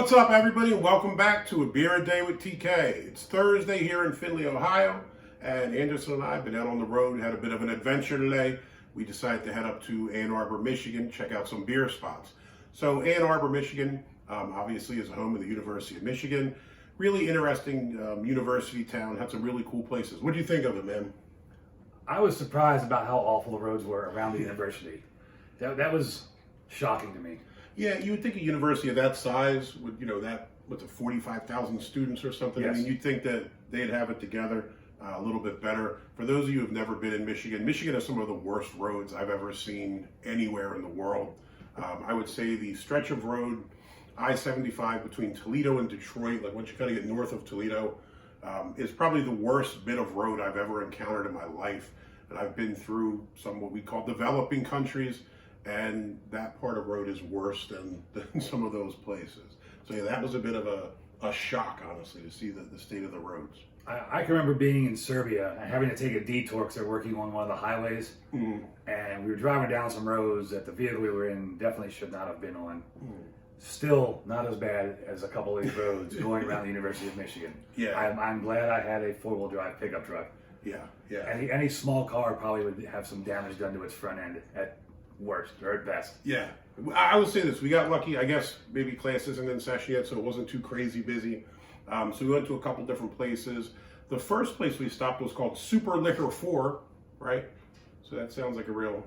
What's up, everybody, and welcome back to A Beer a Day with TK. It's Thursday here in Findlay, Ohio, and Anderson and I have been out on the road, had a bit of an adventure today. We decided to head up to Ann Arbor, Michigan, check out some beer spots. So Ann Arbor, Michigan, obviously is the home of the University of Michigan. Really interesting university town, had some really cool places. What do you think of it, man? I was surprised about how awful the roads were around the university. That was shocking to me. Yeah, you would think a university of that size would, what's it, 45,000 students or something? Yes. I mean, you'd think that they'd have it together a little bit better. For those of you who have never been in Michigan, Michigan has some of the worst roads I've ever seen anywhere in the world. I would say the stretch of road, I-75 between Toledo and Detroit, like once you kind of get north of Toledo, is probably the worst bit of road I've ever encountered in my life. And I've been through some what we call developing countries, and that part of road is worse than some of those places. So yeah, that was a bit of a shock, honestly, to see the state of the roads. I can remember being in Serbia and having to take a detour because they're working on one of the highways. Mm. And we were driving down some roads that the vehicle we were in definitely should not have been on. Mm. Still not as bad as a couple of these roads going around the University of Michigan. Yeah. I'm glad I had a four-wheel drive pickup truck. Yeah, yeah. Any small car probably would have some damage done to its front end at worst or at best. Yeah, I will say this, we got lucky. I guess maybe class isn't in session yet, so it wasn't too crazy busy. So we went to a couple different places. The first place we stopped was called Super Liquor 4, right? So that sounds like a real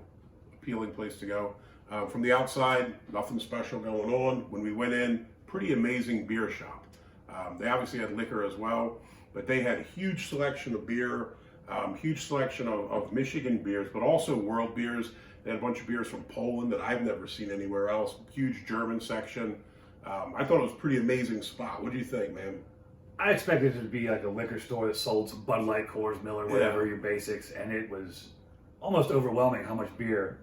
appealing place to go. From the outside, nothing special going on. When we went in, pretty amazing beer shop. They obviously had liquor as well, but they had a huge selection of beer, huge selection of Michigan beers, but also world beers. They had a bunch of beers from Poland that I've never seen anywhere else. Huge German section. I thought it was a pretty amazing spot. What do you think, man? I expected it to be like a liquor store that sold some Bud Light, Coors, Miller, whatever, your basics, and it was almost overwhelming how much beer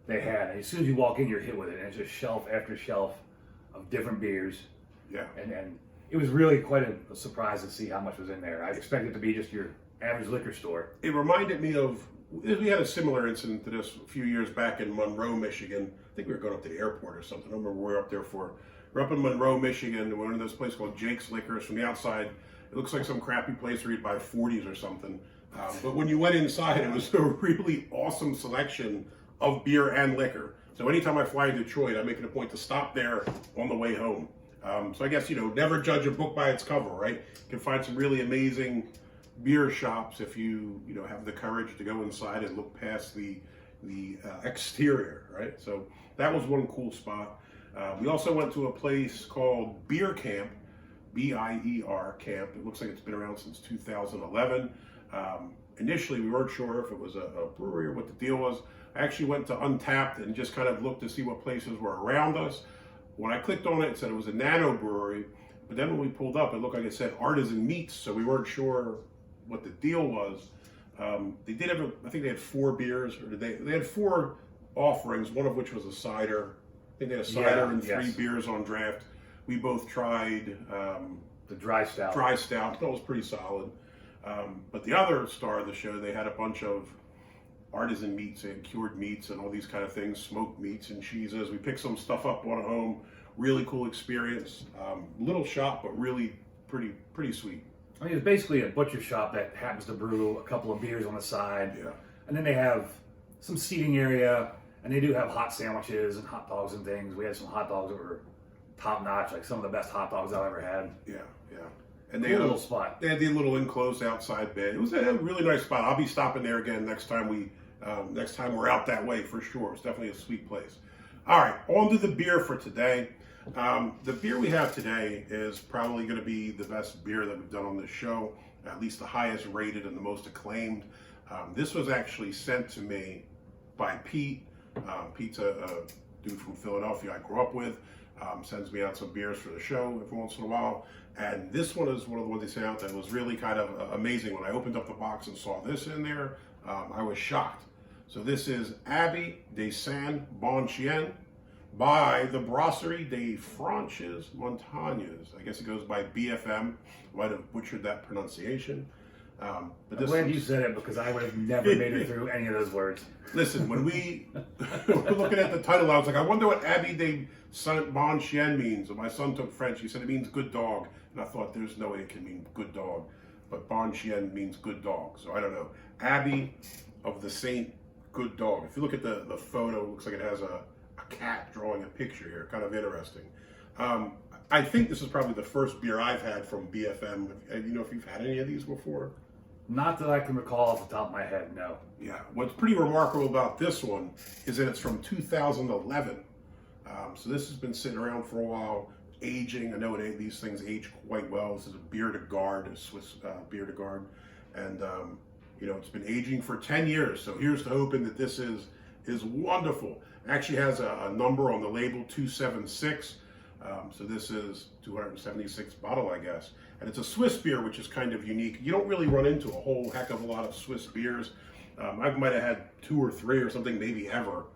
they had. And as soon as you walk in, you're hit with it, and it's just shelf after shelf of different beers. Yeah. And it was really quite a surprise to see how much was in there. I expected it to be just your average liquor store. It reminded me of, we had a similar incident to this a few years back in Monroe, Michigan. I think we were going up to the airport or something. I don't remember what we were up there for. We're up in Monroe, Michigan, and we're in this place called Jake's Liquors. From the outside, it looks like some crappy place where you'd buy 40s or something. But when you went inside, it was a really awesome selection of beer and liquor. So anytime I fly to Detroit, I make it a point to stop there on the way home. So I guess, never judge a book by its cover, right? You can find some really amazing beer shops if you have the courage to go inside and look past the exterior, right? So that was one cool spot. We also went to a place called Beer Camp, B-I-E-R Camp. It looks like it's been around since 2011. Initially, we weren't sure if it was a brewery or what the deal was. I actually went to Untapped and just kind of looked to see what places were around us. When I clicked on it, it said it was a nano brewery. But then when we pulled up, it looked like it said Artisan Meats, so we weren't sure what the deal was. They did have, I think they had 4 beers, or they had 4 offerings, one of which was a cider. I think they had a cider and 3 beers on draft. We both tried the dry stout. Dry stout, that was pretty solid. But the other star of the show, they had a bunch of artisan meats and cured meats and all these kind of things, smoked meats and cheeses. We picked some stuff up on home. Really cool experience. Little shop, but really pretty sweet. I mean, it's basically a butcher shop that happens to brew a couple of beers on the side. Yeah. And then they have some seating area, and they do have hot sandwiches and hot dogs and things. We had some hot dogs that were top notch, like some of the best hot dogs I've ever had. Yeah, yeah. And they had had a little spot. They had the little enclosed outside bed. It was a really nice spot. I'll be stopping there again next time we're out that way for sure. It's definitely a sweet place. All right, on to the beer for today. The beer we have today is probably going to be the best beer that we've done on this show, at least the highest rated and the most acclaimed. This was actually sent to me by Pete. Pete's a dude from Philadelphia I grew up with. Sends me out some beers for the show every once in a while. And this one is one of the ones they sent out that was really kind of amazing. When I opened up the box and saw this in there, I was shocked. So this is Abbaye de Bon-Chien by the Brasserie de Franches-Montagnes. I guess it goes by BFM. I might have butchered that pronunciation. But I'm glad you said it, because I would have never made it through any of those words. Listen, when we were looking at the title, I was like, I wonder what Abbaye de Bon-Chien means, and my son took French, he said it means good dog. And I thought there's no way it can mean good dog. But Bon-Chien means good dog. So I don't know. Abbey of the Saint, good dog. If you look at the photo, it looks like it has a cat drawing a picture here. Kind of interesting. I think this is probably the first beer I've had from BFM. You know if you've had any of these before? Not that I can recall off the top of my head, no. Yeah. What's pretty remarkable about this one is that it's from 2011. So this has been sitting around for a while, aging. I know these things age quite well. This is a Bière de Garde, a Swiss Bière de Garde. And, you know, it's been aging for 10 years. So here's to hoping that this is wonderful. It actually has a number on the label, 276. So this is 276 bottle, I guess. And it's a Swiss beer, which is kind of unique. You don't really run into a whole heck of a lot of Swiss beers. I might have had 2 or 3 or something, maybe ever.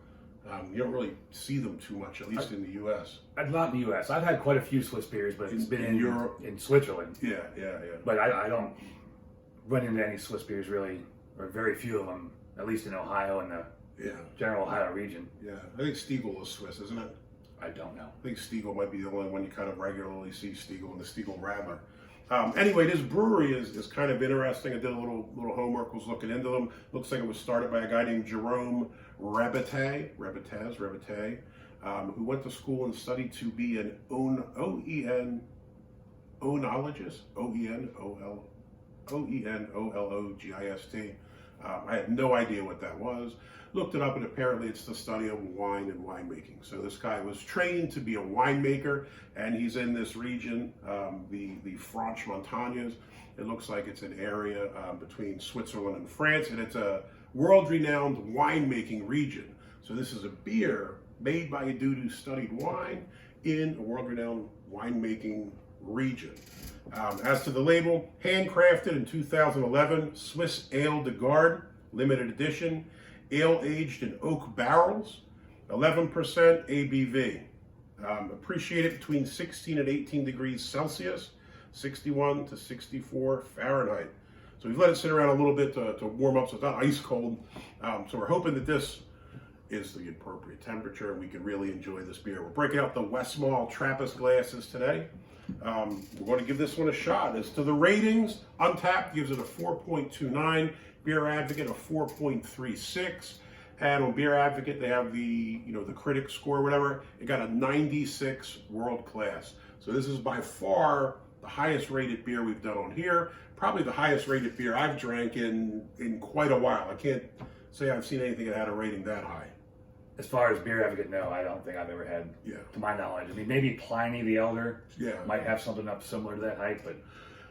You don't really see them too much, at least in the U.S. Not in the U.S. I've had quite a few Swiss beers, but it's been in Europe, in Switzerland. Yeah. But I don't run into any Swiss beers really, or very few of them, at least in Ohio and the general Ohio region. Yeah, I think Stiegl is Swiss, isn't it? I don't know. I think Stiegl might be the only one you kind of regularly see, Stiegl and the Stiegl Radler. Anyway, this brewery is kind of interesting. I did a little homework, was looking into them. Looks like it was started by a guy named Jerome Rebetay, who went to school and studied to be an oenologist, oenologist. I had no idea what that was. Looked it up, and apparently it's the study of wine and winemaking. So this guy was trained to be a winemaker, and he's in this region, the Franches-Montagnes. It looks like it's an area between Switzerland and France, and it's a world-renowned winemaking region. So this is a beer made by a dude who studied wine in a world-renowned winemaking region. As to the label, handcrafted in 2011, Swiss Ale de Garde, limited edition, ale aged in oak barrels, 11% ABV. Appreciated between 16 and 18 degrees Celsius, 61 to 64 Fahrenheit. So we've let it sit around a little bit to warm up, so it's not ice cold. So we're hoping that this is the appropriate temperature and we can really enjoy this beer. We're breaking out the Westmalle Trappist glasses today. We're going to give this one a shot. As to the ratings, Untapped gives it a 4.29, Beer Advocate a 4.36, and on Beer Advocate they have the critic score or whatever. It got a 96 world class. So this is by far the highest rated beer we've done on here. Probably the highest rated beer I've drank in quite a while. I can't say I've seen anything that had a rating that high. As far as Beer Advocate, no, I don't think I've ever had, to my knowledge. I mean, maybe Pliny the Elder might have something up similar to that height, but...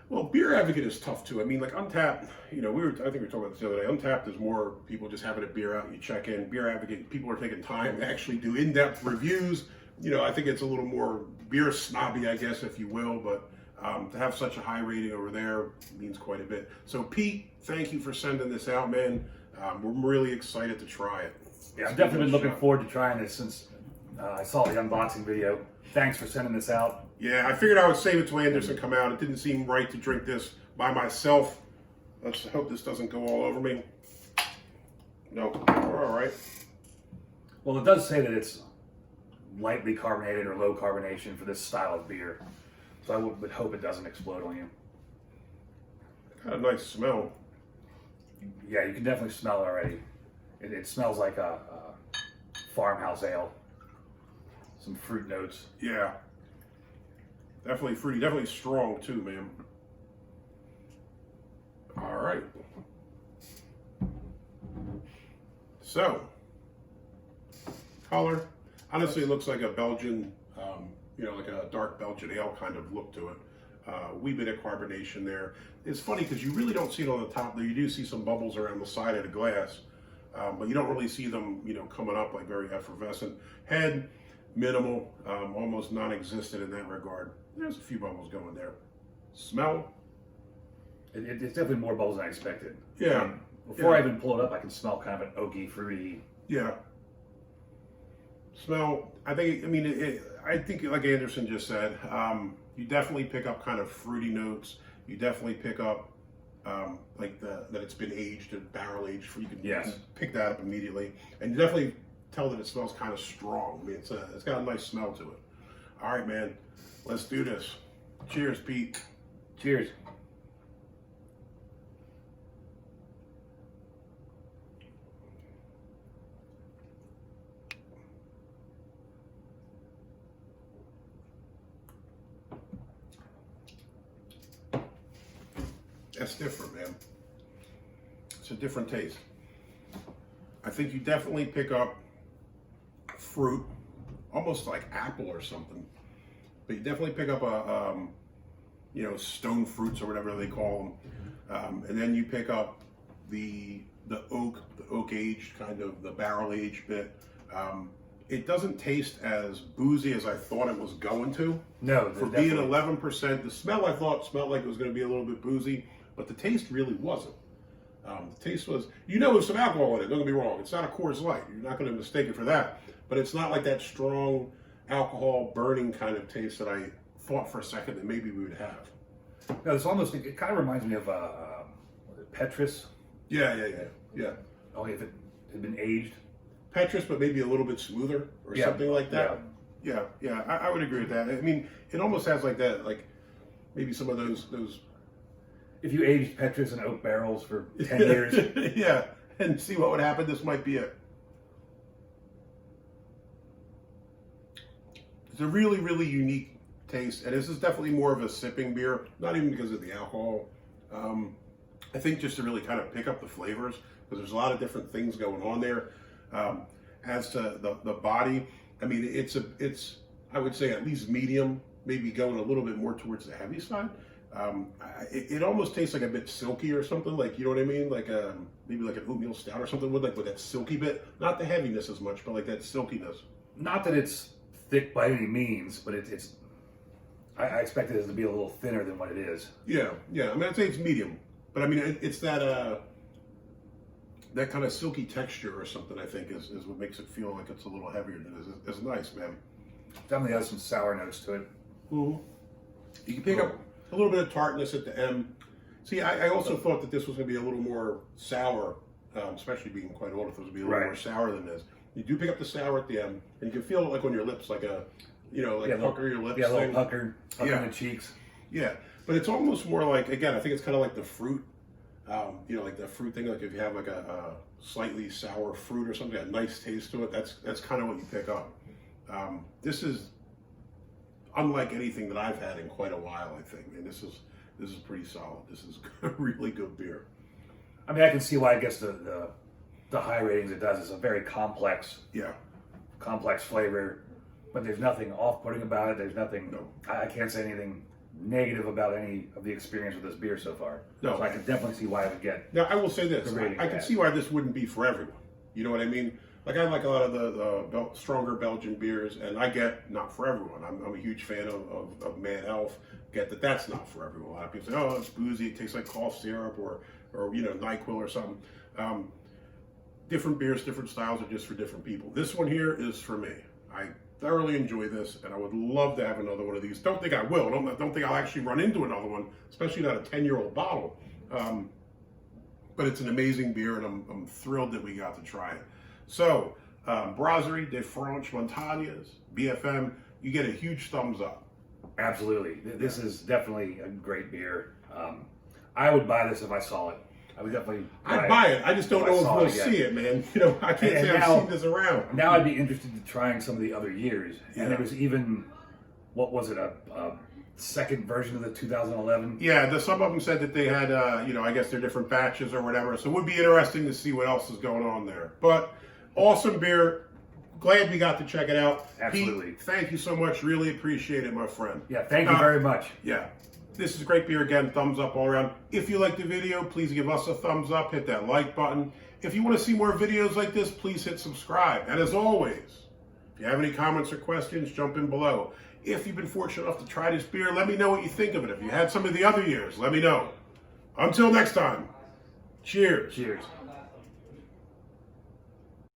Well, Beer Advocate is tough, too. I mean, like Untapped, I think we were talking about this the other day. Untapped is more people just having a beer out, you check in. Beer Advocate, people are taking time to actually do in-depth reviews. I think it's a little more beer snobby, I guess, if you will, but to have such a high rating over there means quite a bit. So, Pete, thank you for sending this out, man. We're really excited to try it. Yeah, I've definitely been looking forward to trying this since I saw the unboxing video. Thanks for sending this out. Yeah, I figured I would save it till Anderson come out. It didn't seem right to drink this by myself. Let's hope this doesn't go all over me. No, we're all right. Well, it does say that it's lightly carbonated or low carbonation for this style of beer. So I would hope it doesn't explode on you. Got a nice smell. Yeah, you can definitely smell it already. It smells like a farmhouse ale. Some fruit notes. Yeah. Definitely fruity, definitely strong too, man. All right. So, color. Honestly, it looks like a Belgian, like a dark Belgian ale kind of look to it. Wee bit of carbonation there. It's funny because you really don't see it on the top there. You do see some bubbles around the side of the glass. But you don't really see them, coming up like very effervescent. Head, minimal, almost non-existent in that regard. There's a few bubbles going there. Smell. It's definitely more bubbles than I expected. Yeah. Before I even pull it up, I can smell kind of an oaky, fruity. Yeah. Smell. I think like Anderson just said, you definitely pick up kind of fruity notes. You definitely pick up that it's been aged and barrel aged. You can pick that up immediately, and you definitely tell that it smells kind of strong. I mean, it's got a nice smell to it. All right, man. Let's do this. Cheers, Pete. Cheers. That's different, man. It's a different taste. I think you definitely pick up fruit, almost like apple or something. But you definitely pick up stone fruits or whatever they call them. And then you pick up the oak aged kind of, the barrel aged bit. It doesn't taste as boozy as I thought it was going to. No, for being 11%. The smell I thought smelled like it was going to be a little bit boozy, but the taste really wasn't. The taste was, there's some alcohol in it, don't get me wrong. It's not a Coors Light. You're not going to mistake it for that. But it's not like that strong alcohol burning kind of taste that I thought for a second that maybe we would have. No, it kind of reminds me of was it Petrus? Yeah. Only if it had been aged. Petrus, but maybe a little bit smoother or something like that. Yeah. I would agree with that. I mean, it almost has like that, like maybe some of those. If you aged Petrus in oak barrels for 10 years. Yeah, and see what would happen. This might be it. It's a really, really unique taste, and this is definitely more of a sipping beer, not even because of the alcohol. I think just to really kind of pick up the flavors, because there's a lot of different things going on there. As to the body, I mean, it's I would say at least medium, maybe going a little bit more towards the heavy side. It almost tastes like a bit silky or something, like, you know what I mean? Like maybe like an oatmeal stout or something with that silky bit. Not the heaviness as much, but like that silkiness. Not that it's thick by any means, but I expected it to be a little thinner than what it is. Yeah. I mean, I'd say it's medium, but I mean, it's that kind of silky texture or something, I think, is what makes it feel like it's a little heavier than it is. It's nice, man. Definitely has some sour notes to it. Mm-hmm. You can pick up a little bit of tartness at the end. See, I also thought that this was going to be a little more sour, especially being quite old. It was going to be a little more sour than this. You do pick up the sour at the end, and you can feel it like on your lips, like a, pucker your lips. Yeah, a little pucker in the cheeks. Yeah, but it's almost more like, again, I think it's kind of like the fruit, like the fruit thing. Like if you have like a slightly sour fruit or something, a nice taste to it. That's kind of what you pick up. This is unlike anything that I've had in quite a while, I think. And this is pretty solid. This is a really good beer. I mean, I can see why I guess the high ratings it does. It's a very complex flavor, but there's nothing off-putting about it. There's nothing. No. I can't say anything negative about any of the experience with this beer so far. No. So I can definitely see why it would get. Now I will say this: I can see why this wouldn't be for everyone. You know what I mean? Like I like a lot of the stronger Belgian beers, and I get not for everyone. I'm a huge fan of Mad Elf. Get that's not for everyone. A lot of people say, "Oh, it's boozy. It tastes like cough syrup or NyQuil or something." Different beers, different styles are just for different people. This one here is for me. I thoroughly enjoy this, and I would love to have another one of these. Don't think I will. Don't think I'll actually run into another one, especially not a 10-year-old bottle. But it's an amazing beer, and I'm thrilled that we got to try it. So, Brasserie de Franches-Montagnes, BFM, you get a huge thumbs up. Absolutely. This is definitely a great beer. I would buy this if I saw it. I would definitely I'd buy it. I just don't know if we'll see it, man. I can't say I've seen this around. Now I'd be interested in trying some of the other years. Yeah. And there was even, what was it, a second version of the 2011? Yeah, some of them said that they had, I guess they're different batches or whatever. So it would be interesting to see what else is going on there. But awesome beer. Glad we got to check it out. Absolutely. Pete, thank you so much. Really appreciate it, my friend. Yeah, thank you very much. Yeah. This is great beer again. Thumbs up all around. If you like the video, please give us a thumbs up. Hit that like button. If you want to see more videos like this, please hit subscribe. And as always, if you have any comments or questions, jump in below. If you've been fortunate enough to try this beer, let me know what you think of it. If you had some of the other years, let me know. Until next time, cheers. Cheers.